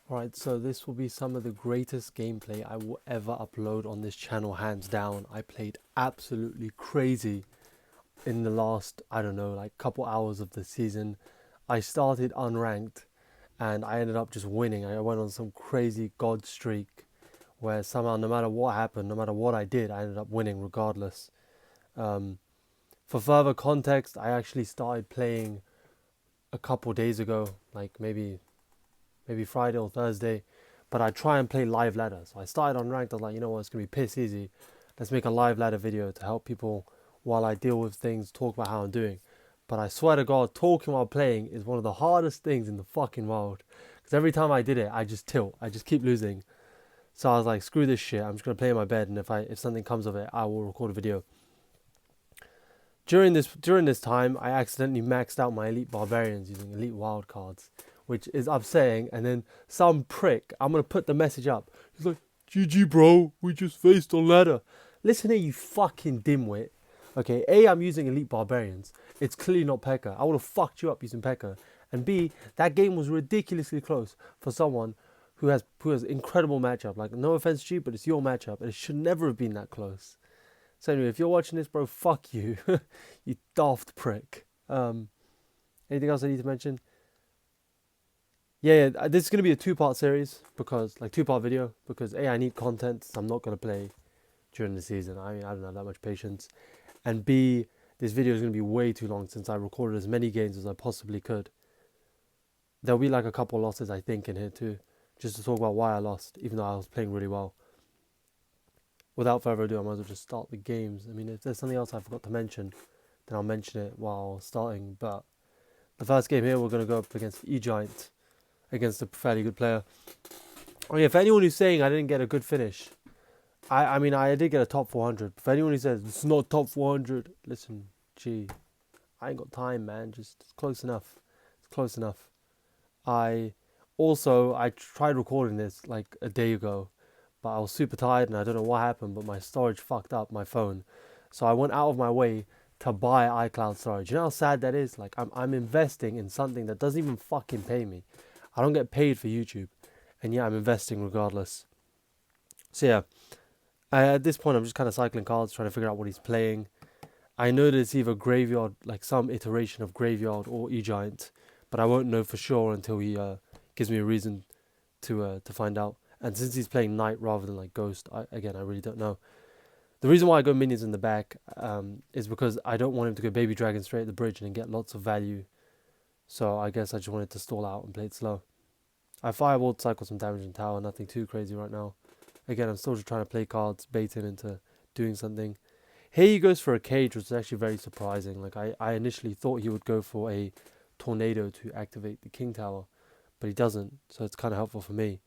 Alright, so this will be some of the greatest gameplay I will ever upload on this channel, hands down. I played absolutely crazy in the last, I don't know, like couple hours of the season. I started unranked and I ended up just winning. I went on some crazy god streak where somehow, no matter what happened, no matter what I did, I ended up winning regardless. Um, for further context, I actually started playing a couple days ago, like maybe Friday or Thursday, but I try and play live ladder. So I started on ranked. I was like, you know what, it's gonna be piss easy. Let's make a live ladder video to help people while I deal with things, talk about how I'm doing. But I swear to God, talking while playing is one of the hardest things in the fucking world. Because every time I did it, I just tilt. I just keep losing. So I was like, screw this shit. I'm just gonna play in my bed, and if something comes of it, I will record a video. During this time, I accidentally maxed out my elite barbarians using elite wildcards, which is upsetting. And then some prick, I'm gonna put the message up. He's like, "GG, bro, we just faced on ladder." Listen here, you fucking dimwit. Okay, A, I'm using elite barbarians. It's clearly not Pekka. I would have fucked you up using Pekka. And B, that game was ridiculously close for someone who has incredible matchup. Like, no offense, G, but it's your matchup, and it should never have been that close. So anyway, if you're watching this, bro, fuck you, you daft prick. Anything else I need to mention? Yeah, this is gonna be a two-part series because, like, two-part video because A, I need content, so I'm not gonna play during the season. I mean, I don't have that much patience, and B, this video is gonna be way too long since I recorded as many games as I possibly could. There'll be like a couple losses I think in here too, just to talk about why I lost, even though I was playing really well. Without further ado, I might as well just start the games. I mean, if there's something else I forgot to mention, then I'll mention it while starting. But the first game here, we're going to go up against Egiant, against a fairly good player. Oh yeah, for anyone who's saying I didn't get a good finish, I mean, I did get a top 400. For anyone who says it's not top 400, listen, gee, I ain't got time, man. Just it's close enough. It's close enough. I tried recording this like a day ago, but I was super tired and I don't know what happened, but my storage fucked up my phone. So I went out of my way to buy iCloud storage. You know how sad that is? Like I'm investing in something that doesn't even fucking pay me. I don't get paid for YouTube. And yeah, I'm investing regardless. So yeah, at this point I'm just kind of cycling cards, trying to figure out what he's playing. I know that it's either Graveyard, like some iteration of Graveyard or E-Giant, but I won't know for sure until he gives me a reason to find out. And since he's playing Knight rather than like Ghost, I really don't know. The reason why I go minions in the back is because I don't want him to go Baby Dragon straight at the bridge and get lots of value. So I guess I just wanted to stall out and play it slow. I Firewalled, cycle some damage in tower, nothing too crazy right now. Again, I'm still just trying to play cards, bait him into doing something. Here he goes for a cage, which is actually very surprising. Like I initially thought he would go for a tornado to activate the king tower, but he doesn't, so it's kind of helpful for me.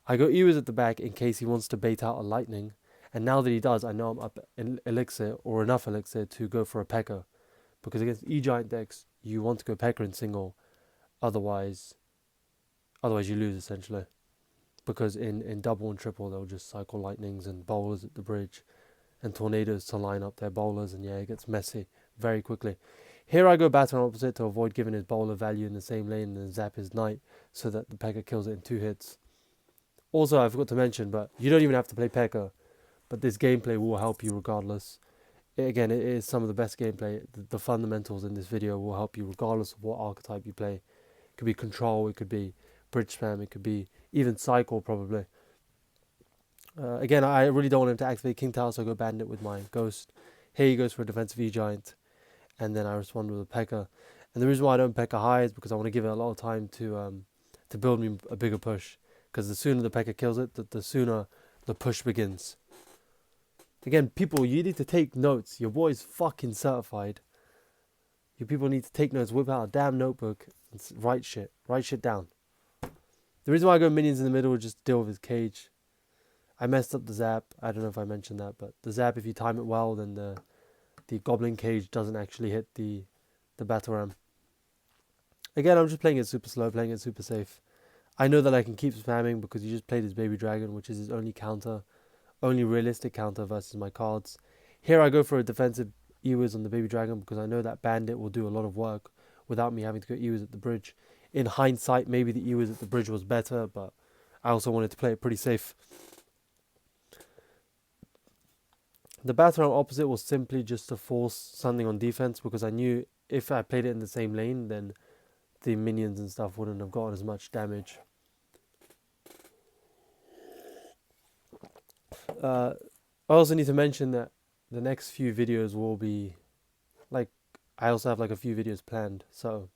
I go Ewers at the back in case he wants to bait out a lightning, and now that he does, I know I'm up in elixir or enough elixir to go for a Pekka, because against E-Giant decks, you want to go Pekka in single, otherwise you lose essentially. Because in double and triple, they'll just cycle lightnings and bowlers at the bridge, and tornadoes to line up their bowlers, and yeah, it gets messy very quickly. Here I go batter on opposite to avoid giving his bowler value in the same lane and then zap his knight so that the Pekka kills it in 2 hits. Also, I forgot to mention, but you don't even have to play Pekka, but this gameplay will help you regardless. Again, it is some of the best gameplay. The fundamentals in this video will help you regardless of what archetype you play. It could be control, it could be bridge spam, it could be even cycle probably. Again, I really don't want him to activate King Tower, so I go Bandit with my Ghost. Here he goes for a defensive E-Giant, and then I respond with a Pekka. And the reason why I don't Pekka high is because I want to give it a lot of time to build me a bigger push. Because the sooner the Pekka kills it, the sooner the push begins. Again, people, you need to take notes. Your boy's fucking certified. You people need to take notes. Whip out a damn notebook and write shit. Write shit down. The reason why I go minions in the middle is just to deal with his cage. I messed up the zap. I don't know if I mentioned that, but the zap, if you time it well, then the goblin cage doesn't actually hit the battle ram. Again, I'm just playing it super slow, playing it super safe. I know that I can keep spamming because he just played his baby dragon, which is his only counter, only realistic counter versus my cards. Here I go for a defensive Ewers on the baby dragon because I know that bandit will do a lot of work without me having to go Ewers at the bridge. In hindsight, maybe the Ewers at the bridge was better, but I also wanted to play it pretty safe. The battleground opposite was simply just to force something on defense, because I knew if I played it in the same lane, then the minions and stuff wouldn't have gotten as much damage. I also need to mention that the next few videos will be, like, I also have like a few videos planned. So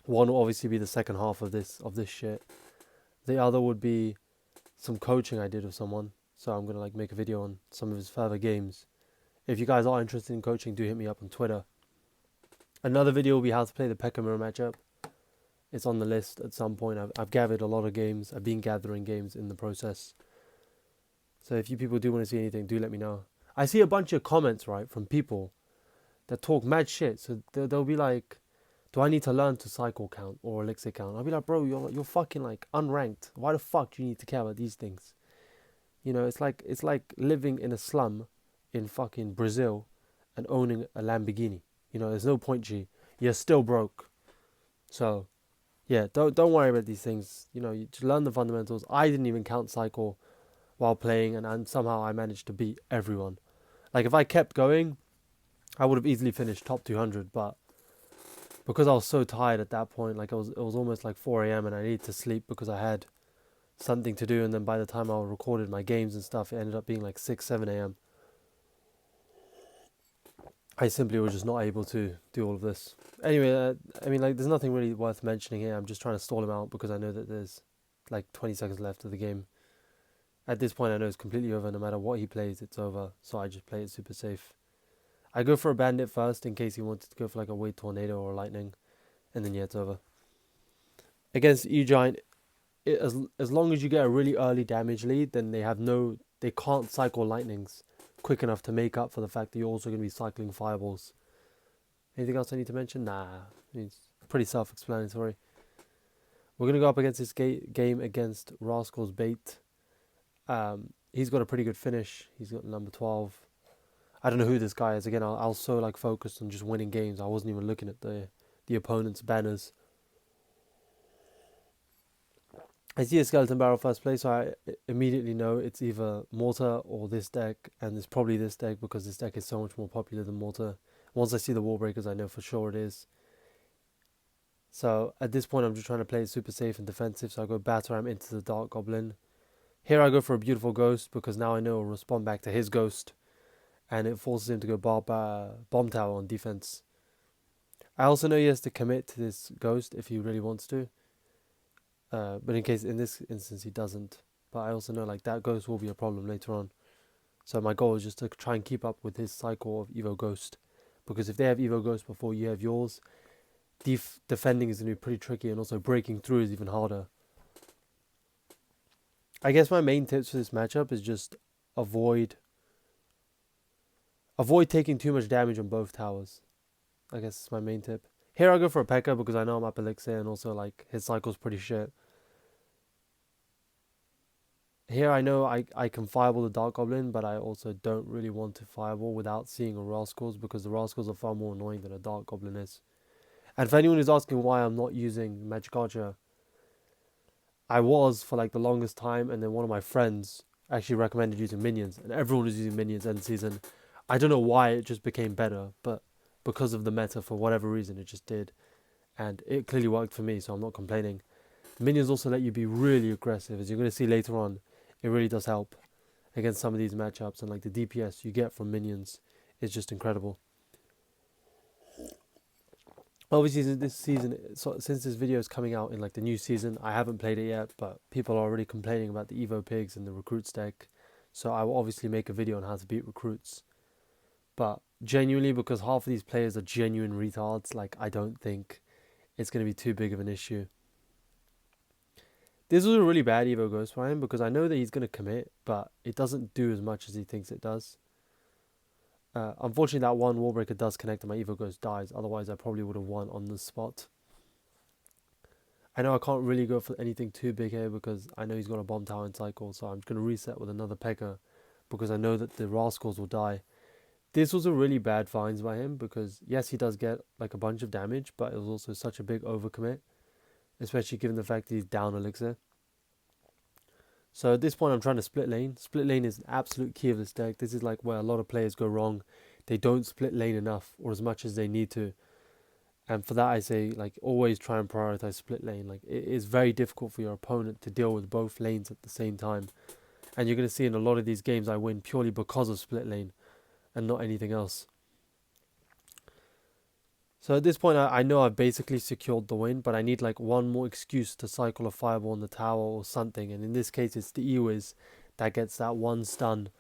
one will obviously be the second half of this shit. The other would be some coaching I did with someone. So I'm gonna like make a video on some of his further games. If you guys are interested in coaching, do hit me up on Twitter. Another video will be how to play the Pekka mirror matchup. It's on the list at some point. I've gathered a lot of games. I've been gathering games in the process. So if you people do want to see anything, do let me know. I see a bunch of comments, right, from people that talk mad shit. So they'll be like, do I need to learn to cycle count or elixir count? I'll be like, bro, you're fucking like unranked. Why the fuck do you need to care about these things? You know, it's like living in a slum in fucking Brazil and owning a Lamborghini. You know, there's no point, G. You're still broke. So, yeah, don't worry about these things. You know, you just learn the fundamentals. I didn't even count cycle while playing, and somehow I managed to beat everyone. Like, if I kept going, I would have easily finished top 200, but because I was so tired at that point, like it was almost like 4 a.m. and I needed to sleep because I had something to do, and then by the time I recorded my games and stuff, it ended up being like 6, 7 a.m. I simply was just not able to do all of this. Anyway, I mean, like, there's nothing really worth mentioning here. I'm just trying to stall him out because I know that there's like 20 seconds left of the game. At this point, I know it's completely over. No matter what he plays, it's over. So I just play it super safe. I go for a bandit first in case he wanted to go for like a wave tornado or a lightning. And then, yeah, it's over. Against Egiant, as long as you get a really early damage lead, then they can't cycle lightnings quick enough to make up for the fact that you're also going to be cycling fireballs. Anything else I need to mention? Nah, it's pretty self-explanatory. We're going to go up against this game against Rascals Bait. He's got a pretty good finish. He's got number 12. I don't know who this guy is. Again, I was so like focused on just winning games. I wasn't even looking at the opponent's banners. I see a skeleton barrel first place, so I immediately know it's either Mortar or this deck, and it's probably this deck because this deck is so much more popular than Mortar. Once I see the wall breakers, I know for sure it is. So at this point, I'm just trying to play it super safe and defensive, so I go Batteram into the Dark Goblin. Here I go for a beautiful Ghost, because now I know it'll respond back to his Ghost, and it forces him to go Bomb Tower on defense. I also know he has to commit to this Ghost if he really wants to. But in this instance he doesn't. But I also know like that Ghost will be a problem later on. So my goal is just to try and keep up with his cycle of Evo Ghost. Because if they have Evo Ghost before you have yours, defending is going to be pretty tricky, and also breaking through is even harder. I guess my main tips for this matchup is just avoid taking too much damage on both towers. I guess it's my main tip. Here I go for a Pekka because I know I'm up elixir, and also like his cycle's pretty shit. Here I know I can fireball the Dark Goblin, but I also don't really want to fireball without seeing a Rascals, because the Rascals are far more annoying than a Dark Goblin is. And for anyone who's asking why I'm not using Magic Archer, I was for like the longest time, and then one of my friends actually recommended using minions, and everyone was using minions end season. I don't know why it just became better, but because of the meta, for whatever reason, it just did. And it clearly worked for me, so I'm not complaining. Minions also let you be really aggressive, as you're going to see later on. It really does help against some of these matchups, and like the DPS you get from minions is just incredible. Obviously, this season, since this video is coming out in like the new season, I haven't played it yet, but people are already complaining about the Evo Pigs and the Recruits deck. So I will obviously make a video on how to beat Recruits. But genuinely, because half of these players are genuine retards, like I don't think it's going to be too big of an issue. This was a really bad Evo Ghost for him, because I know that he's going to commit, but it doesn't do as much as he thinks it does. Unfortunately, that one Wallbreaker does connect and my Evo Ghost dies. Otherwise, I probably would have won on the spot. I know I can't really go for anything too big here, because I know he's got a Bomb Tower in cycle, so I'm going to reset with another Pekka, because I know that the Rascals will die. This was a really bad finds by him, because yes, he does get like a bunch of damage, but it was also such a big overcommit, especially given the fact that he's down elixir. So at this point, I'm trying to split lane. Split lane is an absolute key of this deck. This is like where a lot of players go wrong. They don't split lane enough or as much as they need to. And for that, I say, like, always try and prioritize split lane. Like, it is very difficult for your opponent to deal with both lanes at the same time. And you're going to see in a lot of these games I win purely because of split lane and not anything else. So at this point, I know I've basically secured the win, but I need like one more excuse to cycle a fireball on the tower or something. And in this case, it's the Ewiz that gets that one stun.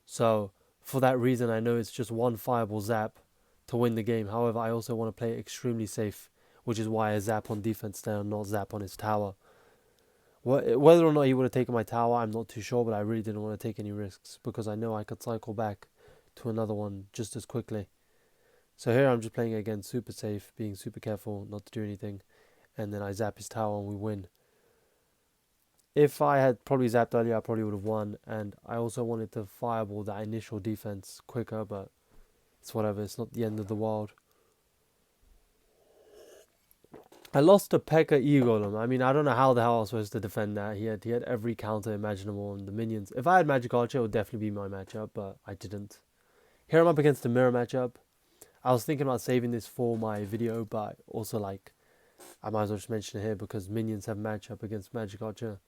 So for that reason, I know it's just one fireball zap to win the game. However, I also want to play it extremely safe, which is why I zap on defense there and not zap on his tower. Whether or not he would have taken my tower, I'm not too sure, but I really didn't want to take any risks because I know I could cycle back to another one just as quickly. So here I'm just playing again super safe, being super careful not to do anything, and then I zap his tower and we win. If I had probably zapped earlier, I probably would have won, and I also wanted to fireball that initial defense quicker, but it's whatever, it's not the end of the world. I lost to Pekka Golem. I mean, I don't know how the hell I was supposed to defend that. He had every counter imaginable on the minions. If I had Magic Archer, it would definitely be my matchup, but I didn't. Here I'm up against a mirror matchup. I was thinking about saving this for my video, but also, like, I might as well just mention it here because minions have matchup against Magic Archer.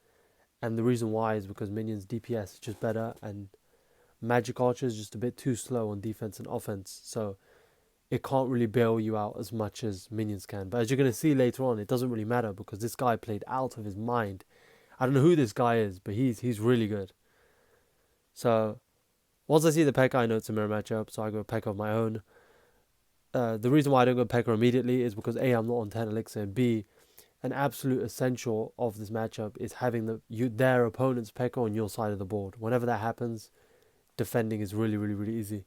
And the reason why is because minions DPS is just better and Magic Archer is just a bit too slow on defense and offense. So it can't really bail you out as much as minions can. But as you're going to see later on, it doesn't really matter because this guy played out of his mind. I don't know who this guy is, but he's really good. So once I see the Pekka, I know it's a mirror matchup, so I go Pekka of my own. The reason why I don't go Pekka immediately is because A, I'm not on 10 elixir, and B, an absolute essential of this matchup is having their opponent's Pekka on your side of the board. Whenever that happens, defending is really, really, really easy.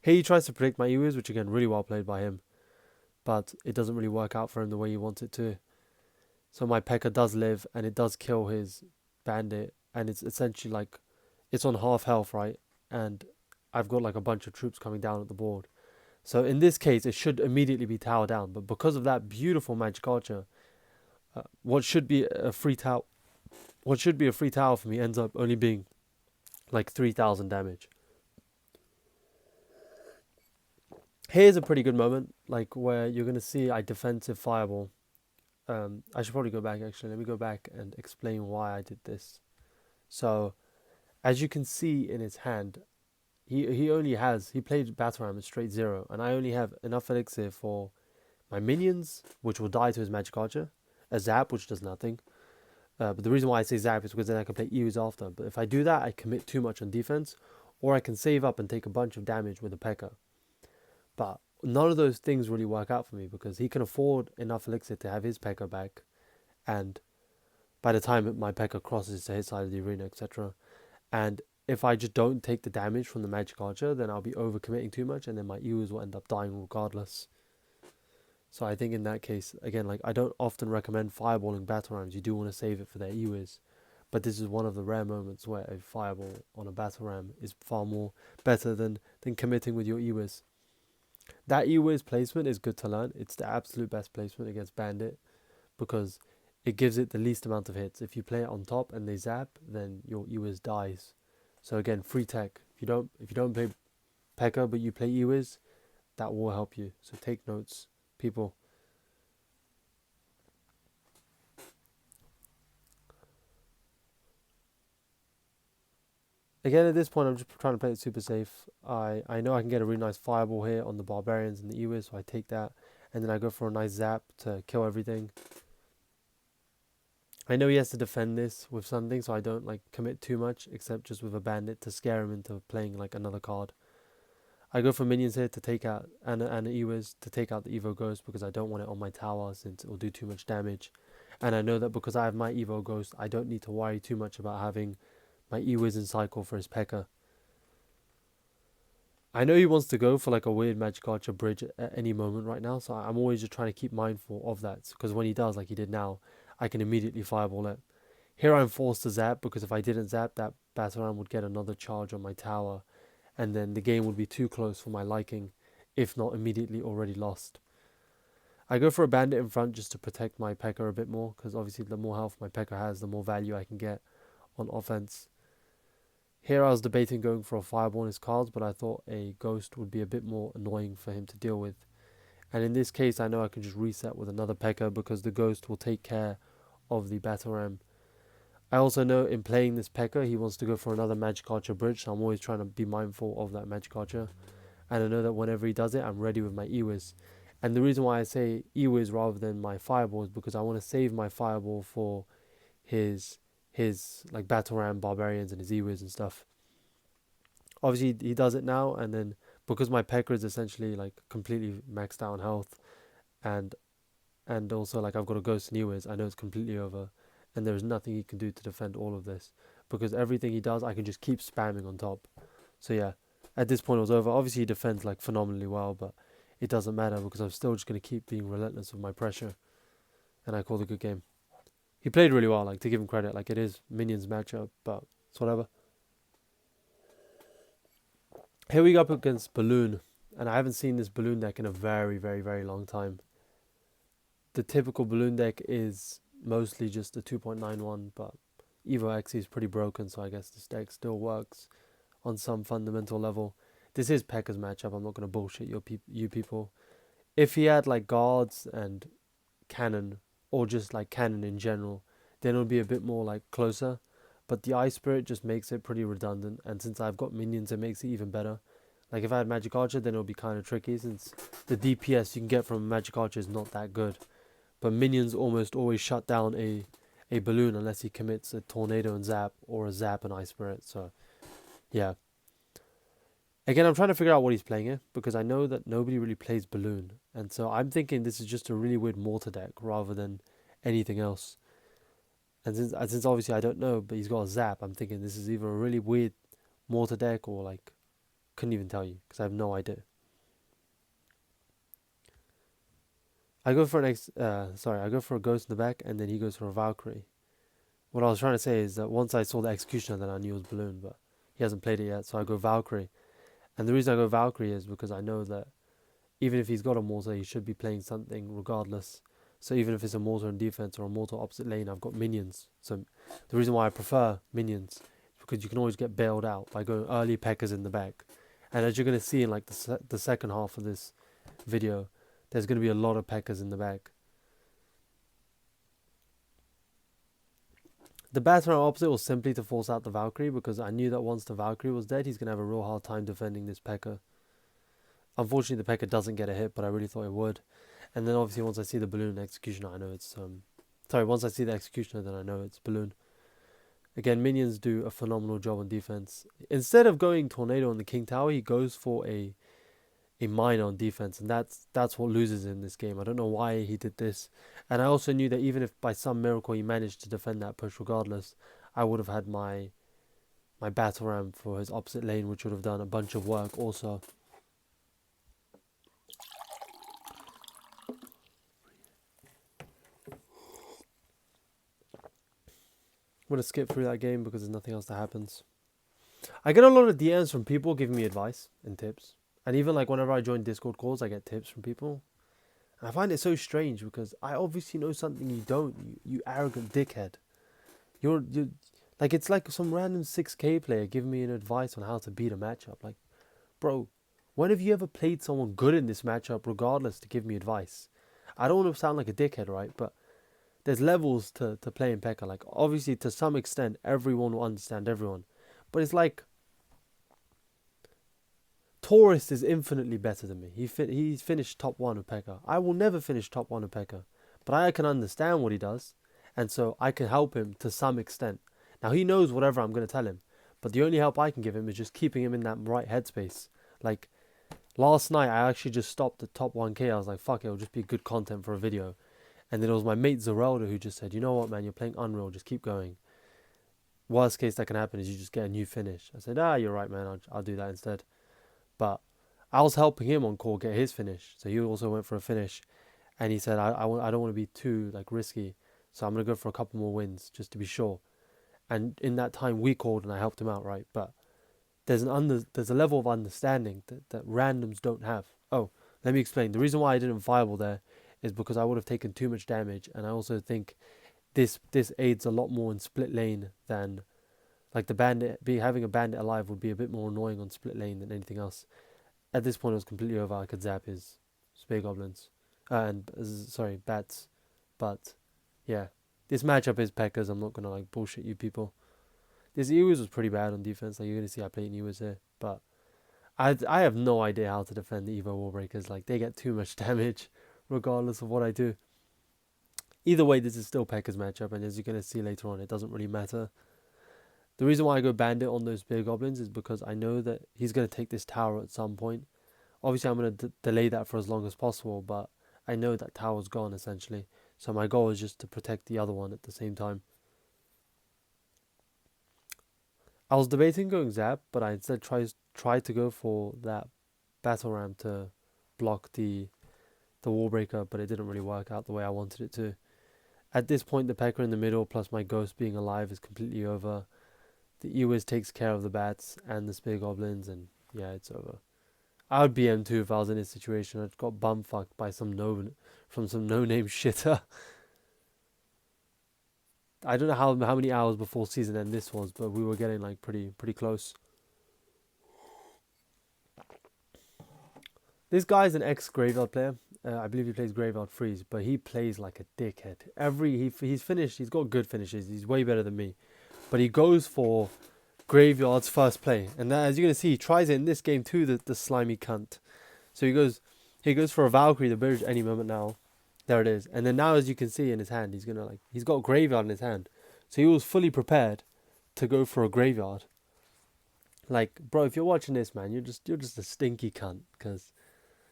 Here he tries to predict my Ewiz, which again, really well played by him. But it doesn't really work out for him the way he wants it to. So my Pekka does live, and it does kill his bandit. And it's essentially like, it's on half health, right? And I've got like a bunch of troops coming down at the board. So in this case, it should immediately be tower down. But because of that beautiful Magic Archer, what should be a free tower for me ends up only being like 3,000 damage. Here's a pretty good moment, like where you're going to see I defensive fireball. I should probably go back actually. Let me go back and explain why I did this. So, as you can see in his hand, he played Battle Ram at straight 0, and I only have enough elixir for my minions, which will die to his Magic Archer, a Zap, which does nothing. But the reason why I say Zap is because then I can play Ewiz after. But if I do that, I commit too much on defense, or I can save up and take a bunch of damage with a Pekka. But none of those things really work out for me because he can afford enough elixir to have his Pekka back, and by the time my Pekka crosses to his side of the arena, etc. And if I just don't take the damage from the Magic Archer, then I'll be overcommitting too much, and then my Ewiz will end up dying regardless. So I think in that case, again, like I don't often recommend fireballing battle rams. You do want to save it for their Ewiz. But this is one of the rare moments where a fireball on a battle ram is far more better than committing with your Ewiz. That Ewiz placement is good to learn. It's the absolute best placement against Bandit because it gives it the least amount of hits. If you play it on top and they zap, then your Ewiz dies. So again, free tech. If you don't play Pekka but you play Ewiz, that will help you. So take notes, people. Again, at this point, I'm just trying to play it super safe. I know I can get a really nice fireball here on the barbarians and the Ewiz, so I take that. And then I go for a nice zap to kill everything. I know he has to defend this with something, so I don't like commit too much, except just with a bandit to scare him into playing like another card. I go for minions here to take out and an Ewiz to take out the Evo Ghost because I don't want it on my tower since it will do too much damage. And I know that because I have my Evo Ghost, I don't need to worry too much about having my Ewiz in cycle for his Pekka. I know he wants to go for like a weird Magic Archer bridge at any moment right now, so I'm always just trying to keep mindful of that, because when he does, like he did now, I can immediately fireball it. Here I'm forced to zap, because if I didn't zap, that battle ram would get another charge on my tower, and then the game would be too close for my liking, if not immediately already lost. I go for a bandit in front just to protect my Pekka a bit more, because obviously the more health my Pekka has, the more value I can get on offense. Here I was debating going for a fireball on his cards, but I thought a ghost would be a bit more annoying for him to deal with. And in this case, I know I can just reset with another Pekka because the ghost will take care of the battle ram. I also know in playing this Pekka, he wants to go for another magic archer bridge, so I'm always trying to be mindful of that magic archer. And I know that whenever he does it, I'm ready with my Ewiz. And the reason why I say Ewiz rather than my fireball is because I want to save my fireball for his like battle ram barbarians and his Ewiz and stuff. Obviously he does it now, and then because my Pekka is essentially like completely maxed out on health, and also like I've got a ghost and Ewiz, I know it's completely over, and there's nothing he can do to defend all of this, because everything he does I can just keep spamming on top. So yeah, at this point it was over. Obviously he defends like phenomenally well, but it doesn't matter because I'm still just going to keep being relentless with my pressure, and I called a good game. He played really well, like, to give him credit, like, it is minions matchup, but it's whatever. Here we go up against Balloon, and I haven't seen this Balloon deck in a very, very, very long time. The typical Balloon deck is mostly just a 2.91, but Evo X is pretty broken, so I guess this deck still works on some fundamental level. This is Pekka's matchup, I'm not going to bullshit you people. If he had, like, guards and cannon, or just, like, cannon in general, then it would be a bit more, like, closer. But the Ice Spirit just makes it pretty redundant, and since I've got minions, it makes it even better. Like, if I had Magic Archer, then it would be kind of tricky, since the DPS you can get from Magic Archer is not that good. But minions almost always shut down a Balloon unless he commits a Tornado and Zap, or a Zap and Ice Spirit, so, yeah. Again, I'm trying to figure out what he's playing here, because I know that nobody really plays Balloon, and so I'm thinking this is just a really weird mortar deck, rather than anything else. And since obviously I don't know, but he's got a Zap, I'm thinking this is either a really weird mortar deck or like, couldn't even tell you because I have no idea. I go for I go for a Ghost in the back, and then he goes for a Valkyrie. What I was trying to say is that once I saw the Executioner, then I knew it was Balloon, but he hasn't played it yet, so I go Valkyrie. And the reason I go Valkyrie is because I know that even if he's got a mortar, he should be playing something regardless. So even if it's a mortar in defense or a mortar opposite lane, I've got minions. So the reason why I prefer minions is because you can always get bailed out by going early Pekkas in the back. And as you're going to see in like the second half of this video, there's going to be a lot of Pekkas in the back. The battle opposite was simply to force out the Valkyrie, because I knew that once the Valkyrie was dead, he's going to have a real hard time defending this Pekka. Unfortunately, the Pekka doesn't get a hit, but I really thought it would. And then obviously once I see the Balloon Executioner, I know it's... once I see the Executioner, then I know it's Balloon. Again, minions do a phenomenal job on defense. Instead of going Tornado on the King Tower, he goes for a Mine on defense, and that's what loses in this game. I don't know why he did this. And I also knew that even if by some miracle he managed to defend that push regardless, I would have had my Battle Ram for his opposite lane, which would have done a bunch of work also. I'm going to skip through that game because there's nothing else that happens. I get a lot of DMs from people giving me advice and tips. And even like whenever I join Discord calls, I get tips from people. And I find it so strange because I obviously know something you don't, you arrogant dickhead. You're like, it's like some random 6K player giving me an advice on how to beat a matchup. Like, bro, when have you ever played someone good in this matchup regardless to give me advice? I don't want to sound like a dickhead, right? But there's levels to playing Pekka. Like, obviously, to some extent, everyone will understand everyone. But it's like, Taurus is infinitely better than me. He's finished top 1 of Pekka. I will never finish top 1 of Pekka. But I can understand what he does. And so I can help him to some extent. Now, he knows whatever I'm going to tell him. But the only help I can give him is just keeping him in that right headspace. Like, last night, I actually just stopped at top 1k. I was like, fuck it, it'll just be good content for a video. And then it was my mate Zerelda who just said, you know what, man, you're playing Unreal, just keep going. Worst case that can happen is you just get a new finish. I said, you're right, man, I'll do that instead. But I was helping him on call get his finish. So he also went for a finish. And he said, I don't want to be too like risky. So I'm going to go for a couple more wins just to be sure. And in that time we called and I helped him out, right? But there's a level of understanding that randoms don't have. Oh, let me explain. The reason why I didn't fireball there is because I would have taken too much damage, and I also think this aids a lot more in split lane than like the bandit. Having a bandit alive would be a bit more annoying on split lane than anything else. At this point, it was completely over. I could zap his spear goblins sorry, bats, but yeah, this matchup is Pekka's. I'm not gonna like bullshit you people. This Ewis was pretty bad on defense. Like you're gonna see I played Ewis here, but I have no idea how to defend the Evo Warbreakers. Like they get too much damage, regardless of what I do. Either way, this is still Pekka's matchup, and as you're gonna see later on, it doesn't really matter. The reason why I go bandit on those spear goblins is because I know that he's gonna take this tower at some point. Obviously, I'm gonna delay that for as long as possible, but I know that tower's gone essentially. So my goal is just to protect the other one at the same time. I was debating going Zap, but I instead tried to go for that battle ram to block the Warbreaker, but it didn't really work out the way I wanted it to. At this point, the Pekka in the middle plus my ghost being alive is completely over. The Ewis takes care of the bats and the spear goblins, and yeah, it's over. I would BM too if I was in this situation. I got bumfucked by some no-name shitter. I don't know how many hours before season end this was, but we were getting like pretty close. This guy's an ex-Graveyard player. I believe he plays Graveyard Freeze, but he plays like a dickhead. He's finished. He's got good finishes. He's way better than me, but he goes for Graveyard's first play, and that, as you're gonna see, he tries it in this game too. The slimy cunt. So he goes for a Valkyrie, the bridge, any moment now. There it is. And then now, as you can see in his hand, he's got Graveyard in his hand. So he was fully prepared to go for a Graveyard. Like, bro, if you're watching this, man, you're just a stinky cunt. Because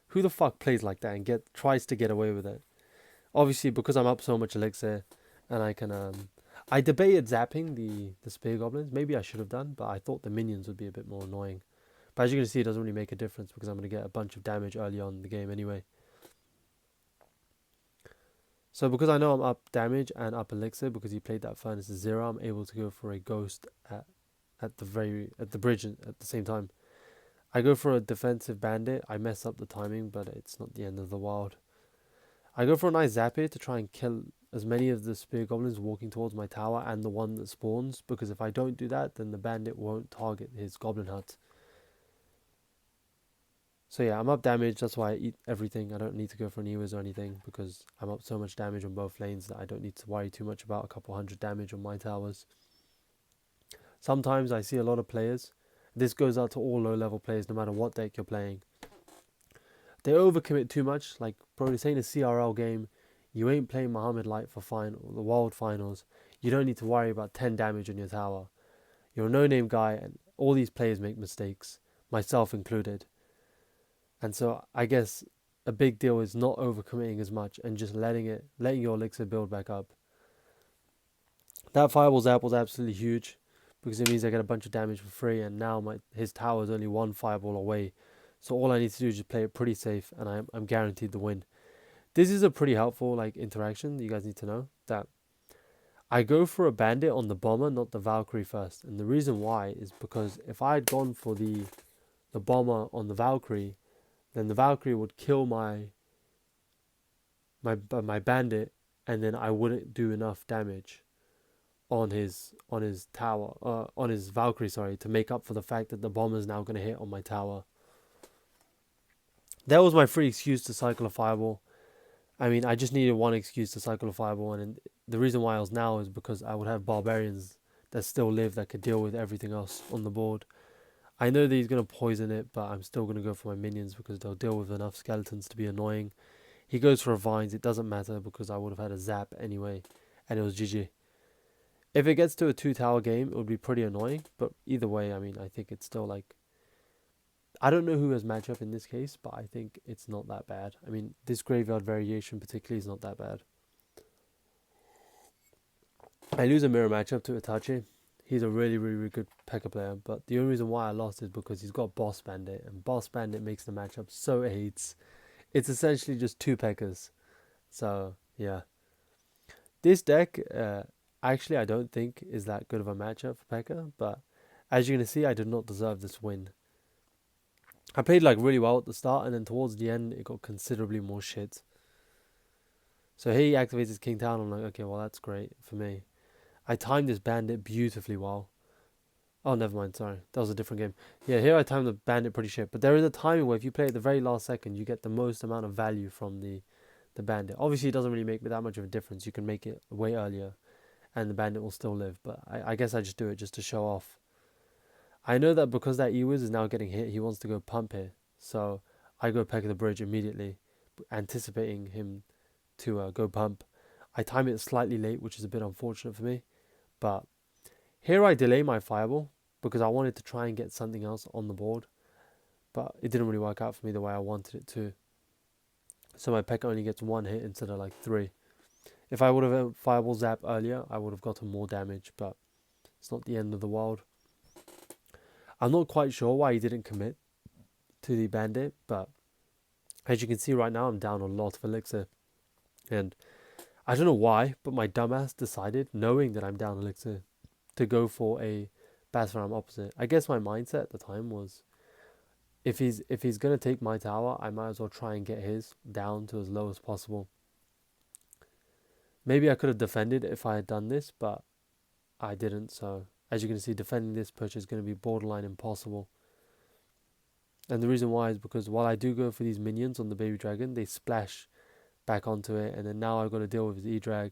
who the fuck plays like that and tries to get away with it? Obviously, because I'm up so much elixir, and I can I debated zapping the spear goblins. Maybe I should have done, but I thought the minions would be a bit more annoying. But as you can see, it doesn't really make a difference because I'm going to get a bunch of damage early on in the game anyway. So because I know I'm up damage and up elixir, because he played that Furnace 0, I'm able to go for a ghost at the bridge at the same time. I go for a defensive bandit. I mess up the timing, but it's not the end of the world. I go for a nice zap here to try and kill as many of the spear goblins walking towards my tower and the one that spawns, because if I don't do that, then the bandit won't target his goblin hut. So yeah, I'm up damage, that's why I eat everything. I don't need to go for an Ewis or anything, because I'm up so much damage on both lanes that I don't need to worry too much about a couple hundred damage on my towers. Sometimes I see a lot of players, this goes out to all low level players no matter what deck you're playing. They overcommit too much. Like, bro, this ain't a CRL game. You ain't playing Muhammad Light for the World Finals. You don't need to worry about 10 damage on your tower. You're a no-name guy, and all these players make mistakes, myself included. And so I guess a big deal is not overcommitting as much and just letting your elixir build back up. That fireball zap was absolutely huge because it means I get a bunch of damage for free, and now his tower is only one fireball away. So all I need to do is just play it pretty safe, and I'm guaranteed the win. This is a pretty helpful interaction. You guys need to know that I go for a bandit on the bomber, not the Valkyrie first. And the reason why is because if I had gone for the bomber on the Valkyrie, then the Valkyrie would kill my bandit, and then I wouldn't do enough damage on his tower, on his Valkyrie, sorry, to make up for the fact that the bomber is now going to hit on my tower. That was my free excuse to cycle a fireball. I mean, I just needed one excuse to cycle a fireball, and the reason why I was now is because I would have barbarians that still live that could deal with everything else on the board. I know that he's going to poison it, but I'm still going to go for my minions because they'll deal with enough skeletons to be annoying. He goes for a vines, it doesn't matter because I would have had a zap anyway, and it was GG. If it gets to a 2-tower game, it would be pretty annoying, but either way, I mean, I think it's still I don't know who has matchup in this case, but I think it's not that bad. I mean, this graveyard variation particularly is not that bad. I lose a mirror matchup to Itachi. He's a really, really, really good Pekka player, but the only reason why I lost is because he's got Boss Bandit, and Boss Bandit makes the matchup so AIDS. It's essentially just 2 Pekkas. So, yeah. This deck, actually, I don't think is that good of a matchup for Pekka, but as you're going to see, I did not deserve this win. I played really well at the start, and then towards the end, it got considerably more shit. So here he activates his King Town. I'm like, okay, well that's great for me. I timed this bandit beautifully well. Oh, never mind. Sorry, that was a different game. Yeah, here I timed the bandit pretty shit. But there is a timing where if you play at the very last second, you get the most amount of value from the bandit. Obviously, it doesn't really make that much of a difference. You can make it way earlier, and the bandit will still live. But I guess I just do it just to show off. I know that because that Ewiz is now getting hit, he wants to go pump here. So I go Pekka the bridge immediately, anticipating him to go pump. I time it slightly late, which is a bit unfortunate for me. But here I delay my fireball because I wanted to try and get something else on the board. But it didn't really work out for me the way I wanted it to. So my Pekka only gets 1 hit instead of like 3. If I would have fireball zap earlier, I would have gotten more damage. But it's not the end of the world. I'm not quite sure why he didn't commit to the bandit, but as you can see right now, I'm down a lot of elixir. And I don't know why, but my dumbass decided, knowing that I'm down elixir, to go for a Battleram opposite. I guess my mindset at the time was, if he's going to take my tower, I might as well try and get his down to as low as possible. Maybe I could have defended if I had done this, but I didn't, so as you can see, defending this push is going to be borderline impossible. And the reason why is because while I do go for these minions on the baby dragon, they splash back onto it, and then now I've got to deal with his E-drag.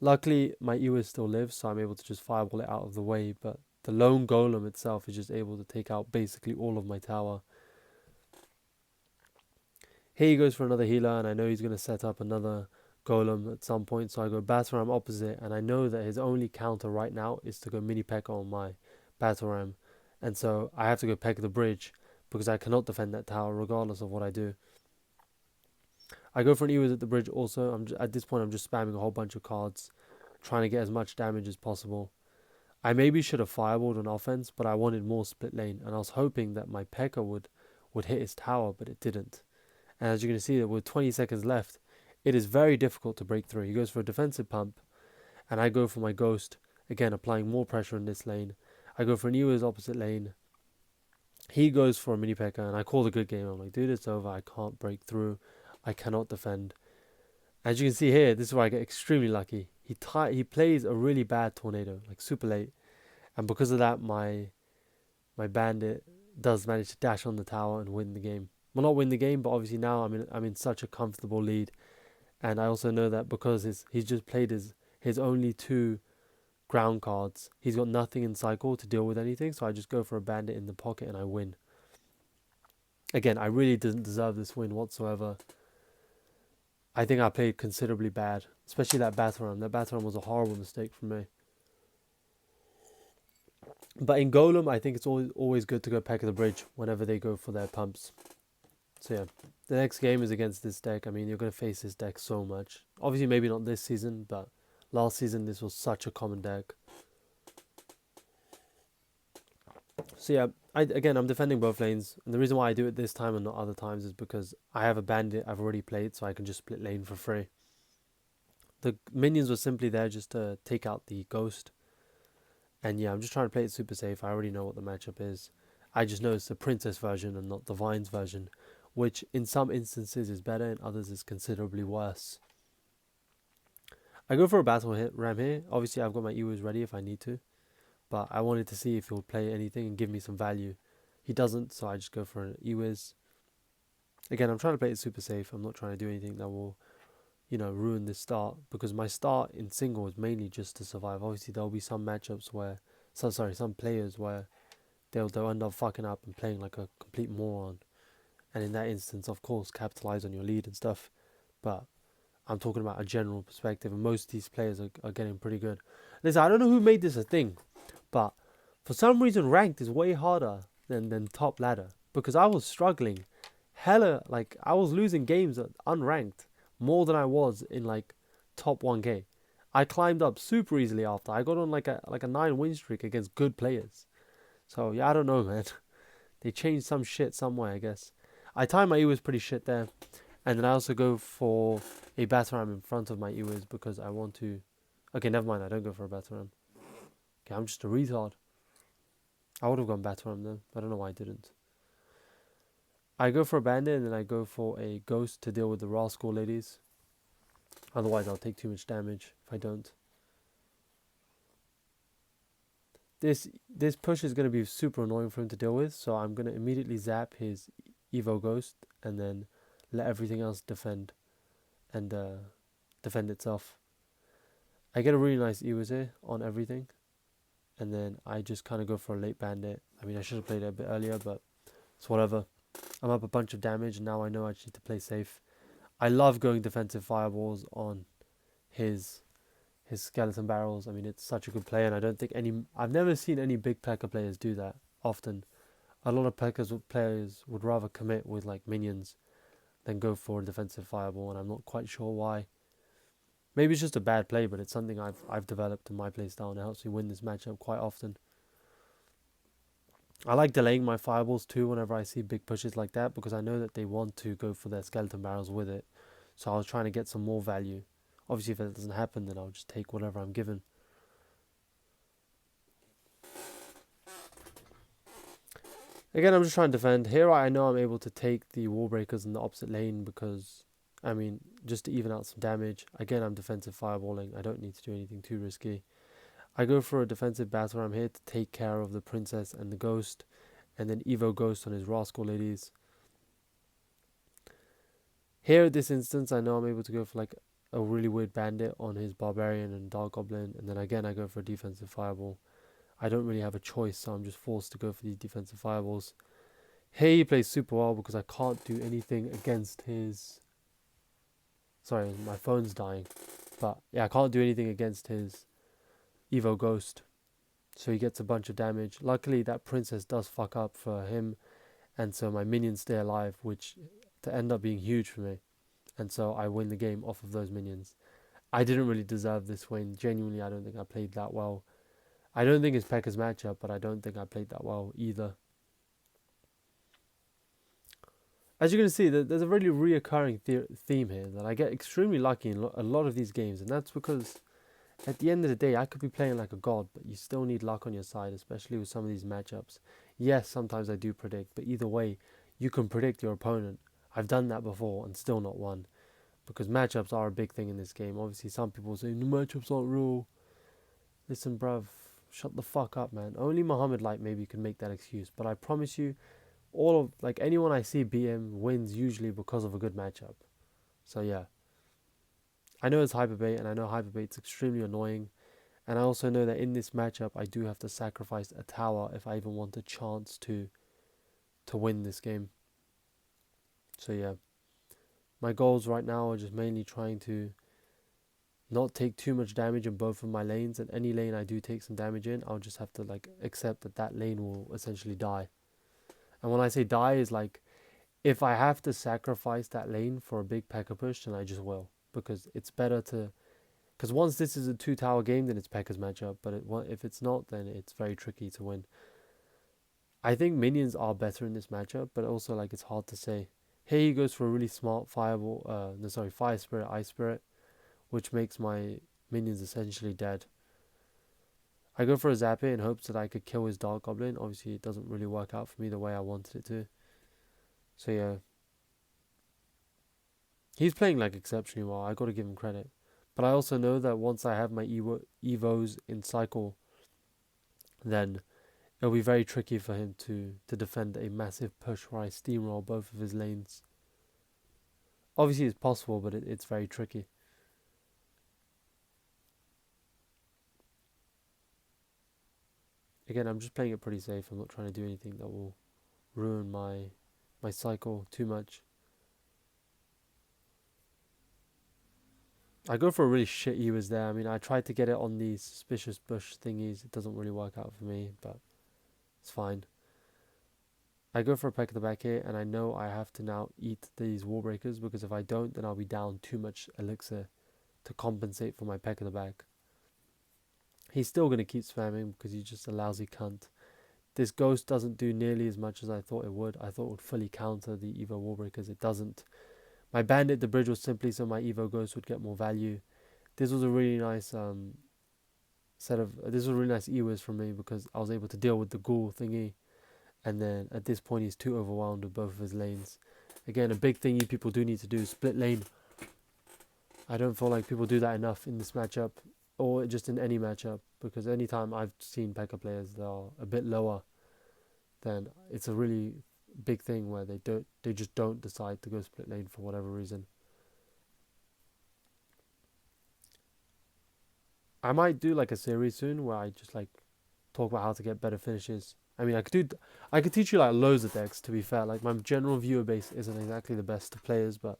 Luckily, my Ewiz still lives, so I'm able to just fireball it out of the way, but the lone golem itself is just able to take out basically all of my tower. Here he goes for another healer, and I know he's going to set up another golem at some point, so I go Battleram opposite, and I know that his only counter right now is to go mini Pekka on my Battleram, and so I have to go Pekka the bridge because I cannot defend that tower regardless of what I do. I go for an Ewiz at the bridge also. At this point I'm just spamming a whole bunch of cards, trying to get as much damage as possible. I maybe should have fireballed on offense, but I wanted more split lane, and I was hoping that my Pekka would hit his tower, but it didn't. And as you can see, with 20 seconds left, it is very difficult to break through. He goes for a defensive pump, and I go for my ghost, again applying more pressure in this lane. I go for an Ewiz opposite lane. He goes for a mini Pekka, and I call a good game. I'm like, dude, it's over. I can't break through. I cannot defend. As you can see here, this is where I get extremely lucky. He plays a really bad tornado, like super late, and because of that, my bandit does manage to dash on the tower and win the game. Well, not win the game, but obviously now I'm in such a comfortable lead, and I also know that because he's just played his only 2 ground cards, he's got nothing in cycle to deal with anything. So I just go for a bandit in the pocket and I win. Again, I really didn't deserve this win whatsoever. I think I played considerably bad, especially that Battleram. That Battleram was a horrible mistake from me. But in Golem, I think it's always good to go Pekka the bridge whenever they go for their pumps. So yeah, the next game is against this deck. I mean, you're going to face this deck so much. Obviously, maybe not this season, but last season this was such a common deck. So yeah, I'm defending both lanes. And the reason why I do it this time and not other times is because I have a bandit I've already played, so I can just split lane for free. The minions were simply there just to take out the ghost. And yeah, I'm just trying to play it super safe. I already know what the matchup is. I just know it's the princess version and not the vines version, which in some instances is better, in others is considerably worse. I go for a battle hit ram here. Obviously, I've got my Ewiz ready if I need to, but I wanted to see if he'll play anything and give me some value. He doesn't, so I just go for an Ewiz. Again, I'm trying to play it super safe. I'm not trying to do anything that will, ruin this start, because my start in single is mainly just to survive. Obviously, there'll be some matchups where, some players where they'll end up fucking up and playing like a complete moron. And in that instance, of course, capitalize on your lead and stuff. But I'm talking about a general perspective, and most of these players are getting pretty good. Listen, I don't know who made this a thing, but for some reason, ranked is way harder than top ladder, because I was struggling hella, like I was losing games at unranked more than I was in like top 1k. I climbed up super easily after. I got on like a 9-win streak against good players. So yeah, I don't know, man. They changed some shit somewhere, I guess. I timed my Ewiz pretty shit there. And then I also go for a Battleram in front of my Ewiz because I want to... Okay, never mind. I don't go for a Battleram. Okay, I'm just a retard. I would have gone Battleram though. I don't know why I didn't. I go for a bandit and then I go for a ghost to deal with the Rascal ladies. Otherwise, I'll take too much damage if I don't. This push is going to be super annoying for him to deal with, so I'm going to immediately zap his Evo Ghost and then let everything else defend and defend itself. I get a really nice Ewers here on everything, and then I just kind of go for a late bandit. I mean, I should have played it a bit earlier, but it's whatever. I'm up a bunch of damage, and now I know I just need to play safe. I love going defensive fireballs on his skeleton barrels. I mean, it's such a good play, and I don't think I've never seen any big Pekka players do that often. A lot of players would rather commit with like minions than go for a defensive fireball, and I'm not quite sure why. Maybe it's just a bad play, but it's something I've developed in my playstyle, and it helps me win this matchup quite often. I like delaying my fireballs too whenever I see big pushes like that, because I know that they want to go for their skeleton barrels with it. So I was trying to get some more value. Obviously, if that doesn't happen, then I'll just take whatever I'm given. Again, I'm just trying to defend. Here I know I'm able to take the wall breakers in the opposite lane because, I mean, just to even out some damage. Again, I'm defensive fireballing. I don't need to do anything too risky. I go for a defensive battle. I'm here to take care of the princess and the ghost, and then Evo Ghost on his Rascal ladies. Here at this instance, I know I'm able to go for like a really weird bandit on his barbarian and dark goblin, and then again I go for a defensive fireball. I don't really have a choice, so I'm just forced to go for these defensive fireballs. Here he plays super well because I can't do anything against his... Sorry, my phone's dying. But yeah, I can't do anything against his Evo Ghost. So he gets a bunch of damage. Luckily, that princess does fuck up for him, and so my minions stay alive, which to end up being huge for me. And so I win the game off of those minions. I didn't really deserve this win. Genuinely, I don't think I played that well. I don't think it's Pekka's matchup, but I don't think I played that well either. As you can see, there's a really reoccurring theme here that I get extremely lucky in a lot of these games, and that's because at the end of the day, I could be playing like a god, but you still need luck on your side, especially with some of these matchups. Yes, sometimes I do predict, but either way, you can predict your opponent. I've done that before and still not won, because matchups are a big thing in this game. Obviously, some people say, the matchups aren't real. Listen, bruv, shut the fuck up, man. Only Muhammad Light maybe could make that excuse, but I promise you, anyone I see beat him wins usually because of a good matchup. So yeah. I know it's Hyperbait, and I know Hyperbait's extremely annoying, and I also know that in this matchup I do have to sacrifice a tower if I even want a chance to win this game. So yeah, my goals right now are just mainly trying to not take too much damage in both of my lanes, and any lane I do take some damage in, I'll just have to like accept that that lane will essentially die. And when I say die, is like if I have to sacrifice that lane for a big Pekka push, then I just will, because it's better to... Because once this is a 2-tower game, then it's Pekka's matchup. But if it's not, then it's very tricky to win. I think minions are better in this matchup, but also like it's hard to say. Here he goes for a really smart fire spirit, ice spirit, which makes my minions essentially dead. I go for a zap in hopes that I could kill his dark goblin. Obviously, it doesn't really work out for me the way I wanted it to. So yeah, he's playing like exceptionally well. I got to give him credit. But I also know that once I have my Evos in cycle, then it'll be very tricky for him to defend a massive push where I steamroll both of his lanes. Obviously it's possible, but it's very tricky. Again, I'm just playing it pretty safe. I'm not trying to do anything that will ruin my cycle too much. I go for a really shit Ewers there. I mean, I tried to get it on these suspicious bush thingies. It doesn't really work out for me, but it's fine. I go for a peck at the back here, and I know I have to now eat these wall breakers, because if I don't, then I'll be down too much elixir to compensate for my peck at the back. He's still going to keep spamming because he's just a lousy cunt. This ghost doesn't do nearly as much as I thought it would. I thought it would fully counter the Evo wall breakers. It doesn't. My bandit, the bridge was simply so my Evo ghost would get more value. This was a really nice this was a really nice Ewers from me, because I was able to deal with the ghoul thingy. And then at this point he's too overwhelmed with both of his lanes. Again, a big thing you people do need to do is split lane. I don't feel like people do that enough in this matchup, or just in any matchup, because anytime I've seen Pekka players that are a bit lower, then it's a really big thing where they just don't decide to go split lane for whatever reason. I might do like a series soon where I just like talk about how to get better finishes. I mean, I could teach you like loads of decks. To be fair, like my general viewer base isn't exactly the best of players, but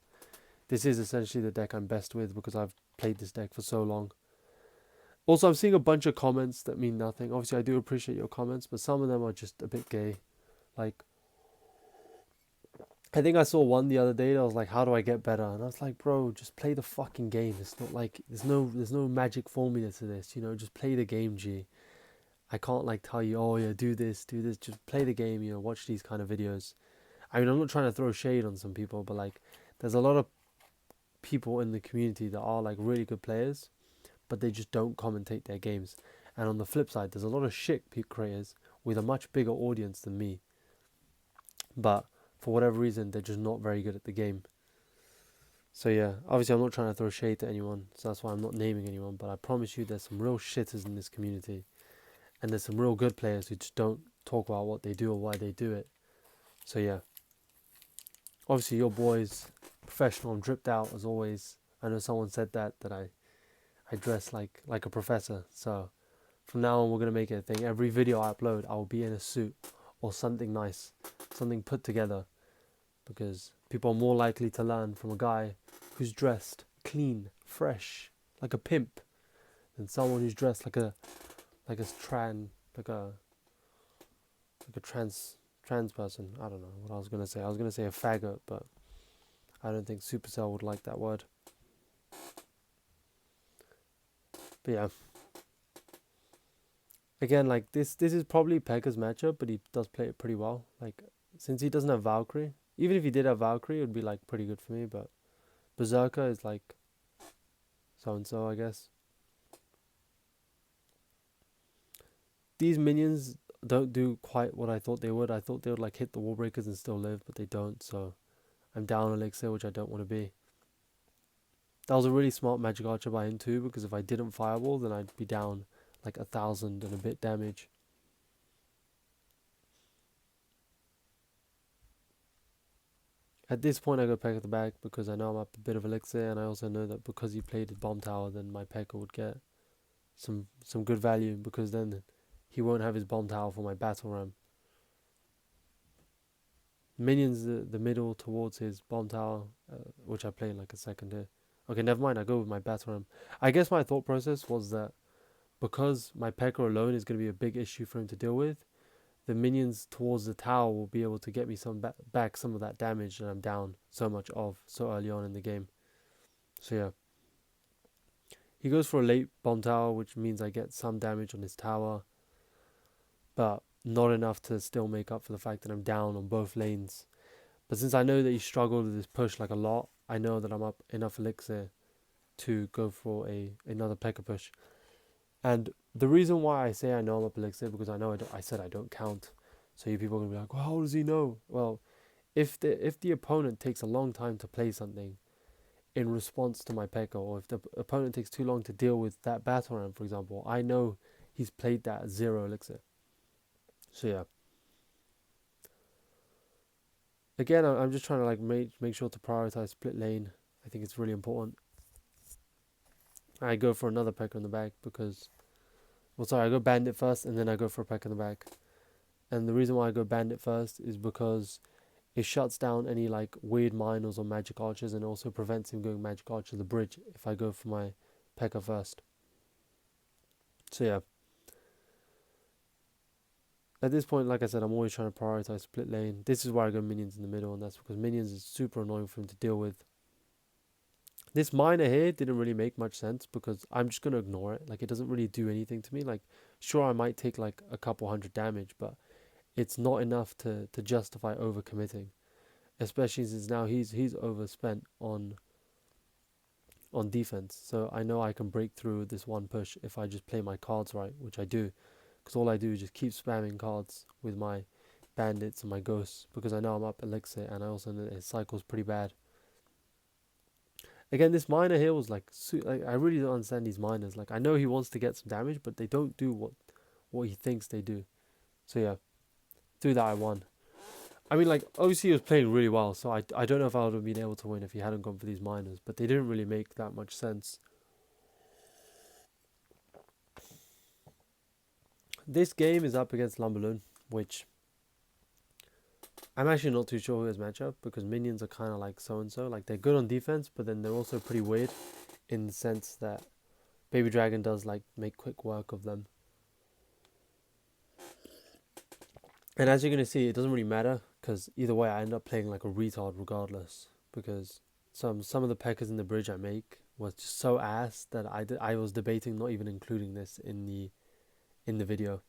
this is essentially the deck I'm best with because I've played this deck for so long. Also, I'm seeing a bunch of comments that mean nothing. Obviously, I do appreciate your comments, but some of them are just a bit gay. Like, I think I saw one the other day that was like, "How do I get better?" And I was like, "Bro, just play the fucking game. It's not like there's no magic formula to this. You know, just play the game, G. I can't like tell you, oh yeah, do this, do this. Just play the game. You know, watch these kind of videos." I mean, I'm not trying to throw shade on some people, but like, there's a lot of people in the community that are like really good players, but they just don't commentate their games. And on the flip side, there's a lot of shit creators with a much bigger audience than me, but for whatever reason, they're just not very good at the game. So yeah, obviously I'm not trying to throw shade to anyone, so that's why I'm not naming anyone, but I promise you there's some real shitters in this community, and there's some real good players who just don't talk about what they do or why they do it. So yeah, obviously your boy's professional and dripped out as always. I know someone said that I dress like a professor, so from now on we're going to make it a thing. Every video I upload, I will be in a suit or something nice, something put together, because people are more likely to learn from a guy who's dressed clean, fresh, like a pimp, than someone who's dressed like a trans person. I don't know what I was gonna say. I was gonna say a faggot, but I don't think Supercell would like that word. But yeah. Again, like this is probably Pekka's matchup, but he does play it pretty well. Like, since he doesn't have Valkyrie, even if he did have Valkyrie, it would be like pretty good for me, but Berserker is like so and so, I guess. These minions don't do quite what I thought they would. I thought they would like hit the wall breakers and still live, but they don't, so I'm down elixir, which I don't want to be. That was a really smart magic archer by him too, because if I didn't fireball, then I'd be down like 1,000 and a bit damage. At this point I go Pekka at the back because I know I'm up a bit of elixir, and I also know that because he played his bomb tower, then my Pekka would get some good value, because then he won't have his bomb tower for my battle ram. Minions the middle towards his bomb tower, which I play in like a second here. Okay, never mind, I go with my battle ram. I guess my thought process was that because my Pekka alone is going to be a big issue for him to deal with, the minions towards the tower will be able to get me some back some of that damage that I'm down so much of so early on in the game. So yeah. He goes for a late bomb tower, which means I get some damage on his tower, but not enough to still make up for the fact that I'm down on both lanes. But since I know that he struggled with this push like a lot, I know that I'm up enough elixir to go for another Pekka push. And the reason why I say I know I'm up elixir, because I know I said I don't count. So you people are gonna be like, well, how does he know? Well, if the opponent takes a long time to play something in response to my Pekka, or if the opponent takes too long to deal with that battle ram, for example, I know he's played that at 0 elixir. So yeah. Again, I'm just trying to like make sure to prioritize split lane. I think it's really important. I go for another Pekka in the back because, well, sorry, I go bandit first and then I go for a Pekka in the back. And the reason why I go bandit first is because it shuts down any like weird minors or magic archers, and also prevents him going magic archer the bridge if I go for my Pekka first. So yeah. At this point, like I said, I'm always trying to prioritize split lane. This is why I go minions in the middle, and that's because minions is super annoying for him to deal with. This miner here didn't really make much sense because I'm just going to ignore it. Like, it doesn't really do anything to me. Like, sure, I might take like a couple hundred damage, but it's not enough to justify overcommitting. Especially since now he's overspent on defense. So I know I can break through this one push if I just play my cards right, which I do. Because all I do is just keep spamming cards with my bandits and my ghosts, because I know I'm up elixir, and I also know that his cycle's pretty bad. Again, this miner here was like, I really don't understand these miners. Like, I know he wants to get some damage, but they don't do what he thinks they do. So yeah, through that I won. I mean, like, obviously he was playing really well, so I don't know if I would have been able to win if he hadn't gone for these miners, but they didn't really make that much sense. This game is up against Lumberloon, which I'm actually not too sure who his matchup, because minions are kind of like so-and-so. Like, they're good on defense, but then they're also pretty weird in the sense that Baby Dragon does, like, make quick work of them. And as you're going to see, it doesn't really matter, because either way I end up playing like a retard regardless, because some of the Pekkas in the bridge I make was just so ass that I was debating not even including this in the video.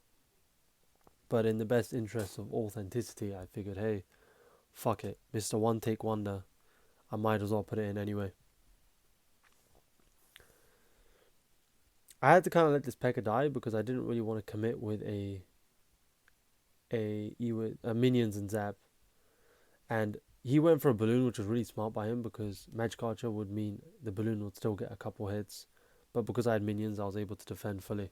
But in the best interest of authenticity, I figured, hey, fuck it, Mr. One Take Wonder, I might as well put it in anyway. I had to kind of let this Pekka die because I didn't really want to commit with a minions and zap, and he went for a balloon, which was really smart by him, because Magic Archer would mean the balloon would still get a couple hits, but because I had minions I was able to defend fully.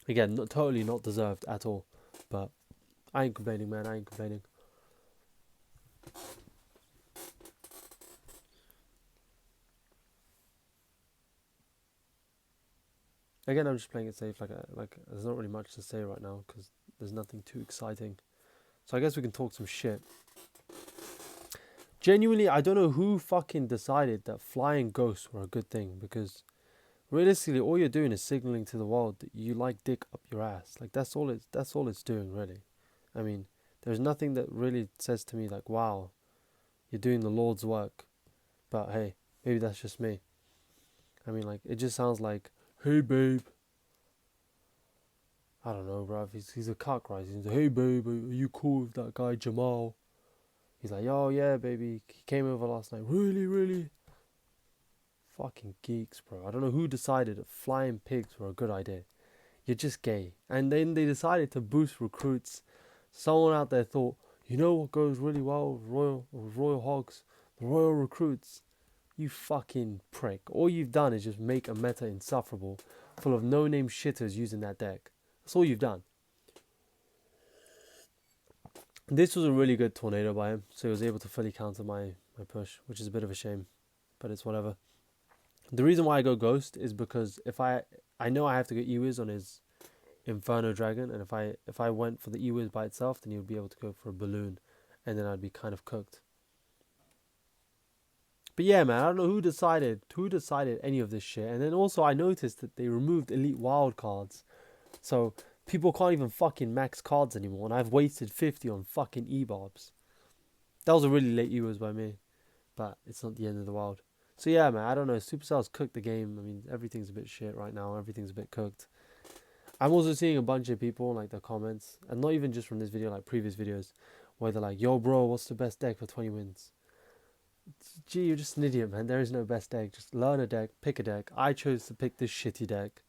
Again, totally not deserved at all, but I ain't complaining, man, I ain't complaining. Again, I'm just playing it safe, like there's not really much to say right now, because there's nothing too exciting. So I guess we can talk some shit. Genuinely, I don't know who fucking decided that flying ghosts were a good thing, because realistically, all you're doing is signaling to the world that you like dick up your ass. Like, that's all it's doing, really. I mean, there's nothing that really says to me like, wow, you're doing the Lord's work. But hey, maybe that's just me. I mean, like, it just sounds like, hey babe. I don't know, bruv. He's a cuck, right? He's like, hey babe, are you cool with that guy Jamal? He's like, oh yeah, baby, he came over last night. Really? Fucking geeks, bro. I don't know who decided that flying pigs were a good idea. You're just gay. And then they decided to boost recruits. Someone out there thought, you know what goes really well with Royal Hogs? The Royal Recruits. You fucking prick. All you've done is just make a meta insufferable, full of no-name shitters using that deck. That's all you've done. This was a really good tornado by him, so he was able to fully counter my push, which is a bit of a shame, but it's whatever. The reason why I go Ghost is because if I know I have to go Ewiz on his Inferno Dragon, and if I went for the Ewiz by itself, then he would be able to go for a balloon, and then I'd be kind of cooked. But yeah, man, I don't know who decided any of this shit. And then also I noticed that they removed Elite Wild cards, so people can't even fucking max cards anymore, and I've wasted 50 on fucking E-Bobs. That was a really late Ewiz by me, but it's not the end of the world. So yeah, man, I don't know. Supercell's cooked the game. I mean, everything's a bit shit right now. Everything's a bit cooked. I'm also seeing a bunch of people, like, the comments, and not even just from this video, like previous videos, where they're like, yo, bro, what's the best deck for 20 wins? Gee, you're just an idiot, man. There is no best deck. Just learn a deck, pick a deck. I chose to pick this shitty deck.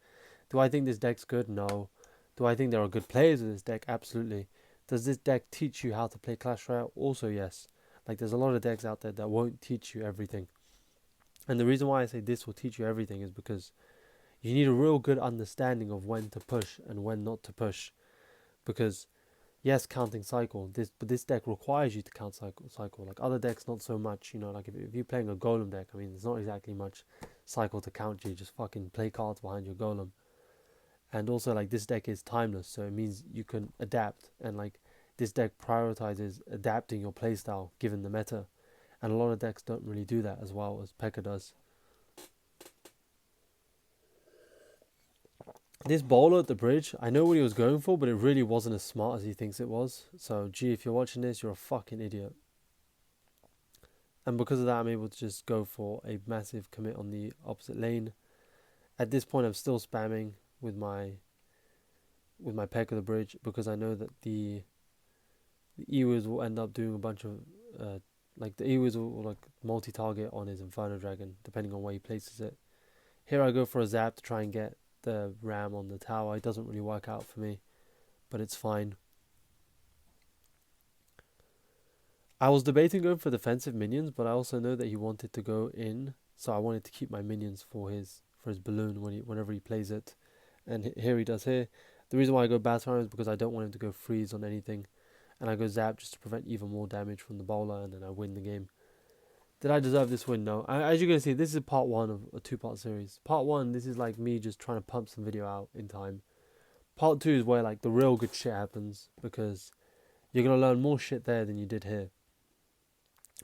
Do I think this deck's good? No. Do I think there are good players with this deck? Absolutely. Does this deck teach you how to play Clash Royale? Also, yes. Like, there's a lot of decks out there that won't teach you everything. And the reason why I say this will teach you everything is because you need a real good understanding of when to push and when not to push. Because, yes, counting cycle, but this deck requires you to count cycle. Like, other decks, not so much. You know, like, if you're playing a Golem deck, I mean, there's not exactly much cycle to count you. Just fucking play cards behind your Golem. And also, like, this deck is timeless, so it means you can adapt. And, like, this deck prioritizes adapting your playstyle given the meta. And a lot of decks don't really do that as well as Pekka does. This bowler at the bridge, I know what he was going for, but it really wasn't as smart as he thinks it was. So, gee, if you're watching this, you're a fucking idiot. And because of that, I'm able to just go for a massive commit on the opposite lane. At this point, I'm still spamming with my Pekka at the bridge, because I know that the Ewiz will end up doing a bunch of like, the Ewiz will like multi-target on his Inferno Dragon, depending on where he places it. Here I go for a zap to try and get the ram on the tower. It doesn't really work out for me, but it's fine. I was debating going for defensive minions, but I also know that he wanted to go in so I wanted to keep my minions for his balloon whenever he plays it. And here he does here. The reason why I go Batarang is because I don't want him to go freeze on anything, and I go Zap just to prevent even more damage from the bowler, and then I win the game. Did I deserve this win? No. As you're going to see, this is part 1 of a 2-part series. Part 1, this is like me just trying to pump some video out in time. Part 2 is where like the real good shit happens, because you're going to learn more shit there than you did here.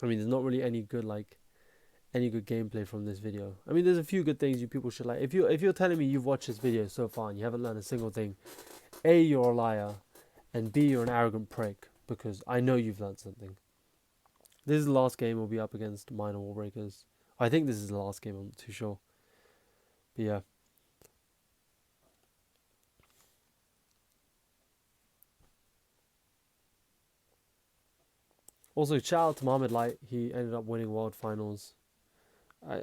I mean, there's not really any good gameplay from this video. I mean, there's a few good things you people should like. If you're telling me you've watched this video so far and you haven't learned a single thing, A, you're a liar, and B, you're an arrogant prick, because I know you've learned something. This is the last game we'll be up against minor wall breakers. I think this is the last game, I'm not too sure. But yeah. Also, shout out to Mohamed Light. He ended up winning World Finals.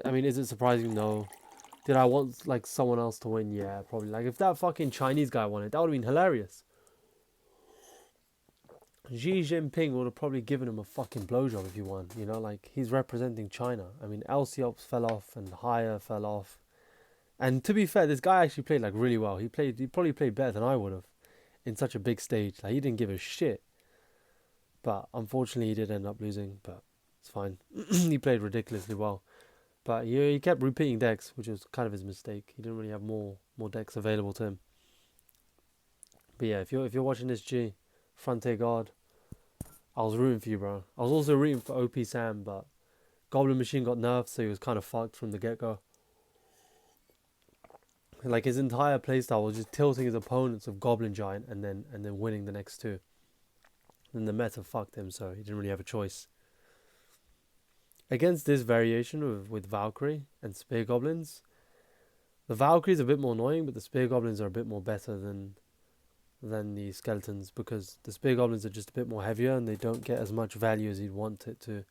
I mean, is it surprising? No. Did I want like someone else to win? Yeah, probably. Like if that fucking Chinese guy won it, that would have been hilarious. Xi Jinping would have probably given him a fucking blowjob if he won. You know, like he's representing China. I mean, Elsiops fell off and Haya fell off. And to be fair, this guy actually played like really well. He probably played better than I would have in such a big stage. Like he didn't give a shit. But unfortunately, he did end up losing. But it's fine. He played ridiculously well. But he kept repeating decks, which was kind of his mistake. He didn't really have more decks available to him. But yeah, if you're watching this, G, Frontier Guard, I was rooting for you, bro. I was also rooting for OP Sam, but Goblin Machine got nerfed, so he was kind of fucked from the get-go. Like his entire playstyle was just tilting his opponents with Goblin Giant and then winning the next two. Then the meta fucked him, so he didn't really have a choice. Against this variation with Valkyrie and Spear Goblins, the Valkyrie's a bit more annoying, but the Spear Goblins are a bit more better than the Skeletons, because the Spear Goblins are just a bit more heavier and they don't get as much value as you'd want it to.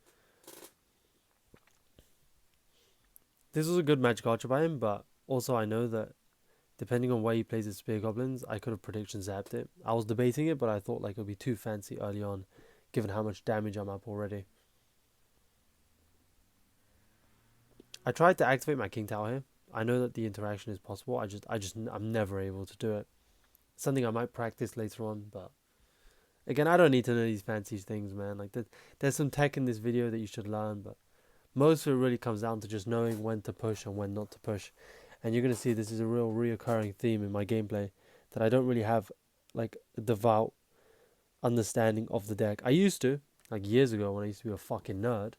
This was a good Magic Archer by him, but also I know that depending on where he plays his Spear Goblins, I could have prediction zapped it. I was debating it, but I thought like it would be too fancy early on, given how much damage I'm up already. I tried to activate my King Tower here. I know that the interaction is possible. I'm never able to do it. It's something I might practice later on, but again, I don't need to know these fancy things, man. Like there's some tech in this video that you should learn, but most of it really comes down to just knowing when to push and when not to push. And you're gonna see this is a real reoccurring theme in my gameplay, that I don't really have like a devout understanding of the deck. I used to, like years ago when I used to be a fucking nerd.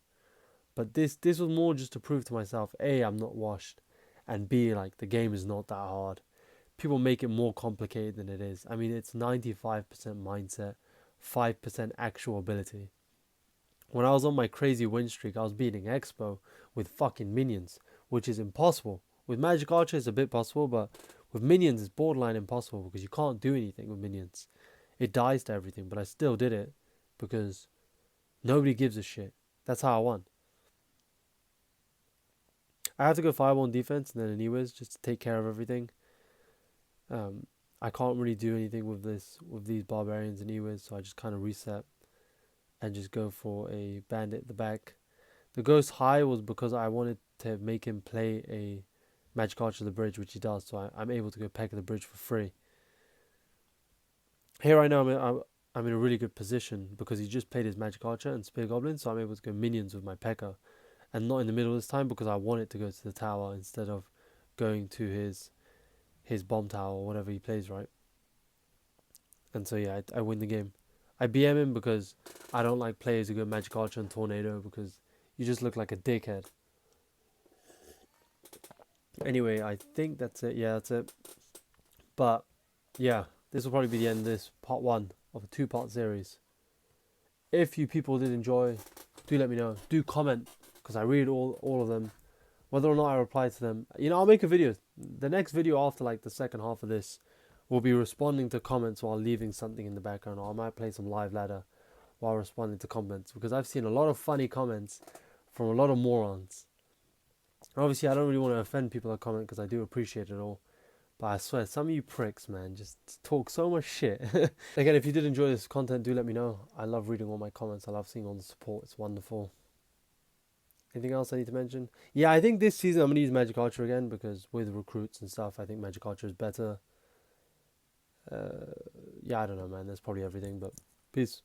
But this was more just to prove to myself, A, I'm not washed, and B, like the game is not that hard. People make it more complicated than it is. I mean, it's 95% mindset, 5% actual ability. When I was on my crazy win streak, I was beating Expo with fucking minions, which is impossible. With Magic Archer, it's a bit possible, but with minions, it's borderline impossible because you can't do anything with minions. It dies to everything, but I still did it because nobody gives a shit. That's how I won. I have to go Fireball on defense and then an E-Wiz just to take care of everything. I can't really do anything with these barbarians and E-Wiz, so I just kind of reset and just go for a bandit at the back. The Ghost High was because I wanted to make him play a Magic Archer the bridge, which he does, so I'm able to go Pekka the bridge for free. Here I know I'm in a really good position because he just played his Magic Archer and Spear Goblin, so I'm able to go minions with my Pekka. And not in the middle this time because I wanted to go to the tower instead of going to his bomb tower or whatever he plays, right? And so yeah, I win the game. I BM him because I don't like players who go Magic Archer and Tornado because you just look like a dickhead. Anyway, I think that's it. Yeah, that's it. But yeah, this will probably be the end of this part 1 of a 2-part series. If you people did enjoy, do let me know. Do comment, because I read all of them. Whether or not I reply to them, I'll make a video. The next video after like the second half of this will be responding to comments while leaving something in the background, or I might play some live ladder while responding to comments, because I've seen a lot of funny comments from a lot of morons. Obviously, I don't really want to offend people that comment because I do appreciate it all. But I swear, some of you pricks, man, just talk so much shit. Again, if you did enjoy this content, do let me know. I love reading all my comments. I love seeing all the support. It's wonderful. Anything else I need to mention? Yeah, I think this season I'm gonna use Magic Archer again because with recruits and stuff, I think Magic Archer is better. Yeah, I don't know, man. That's probably everything. But peace.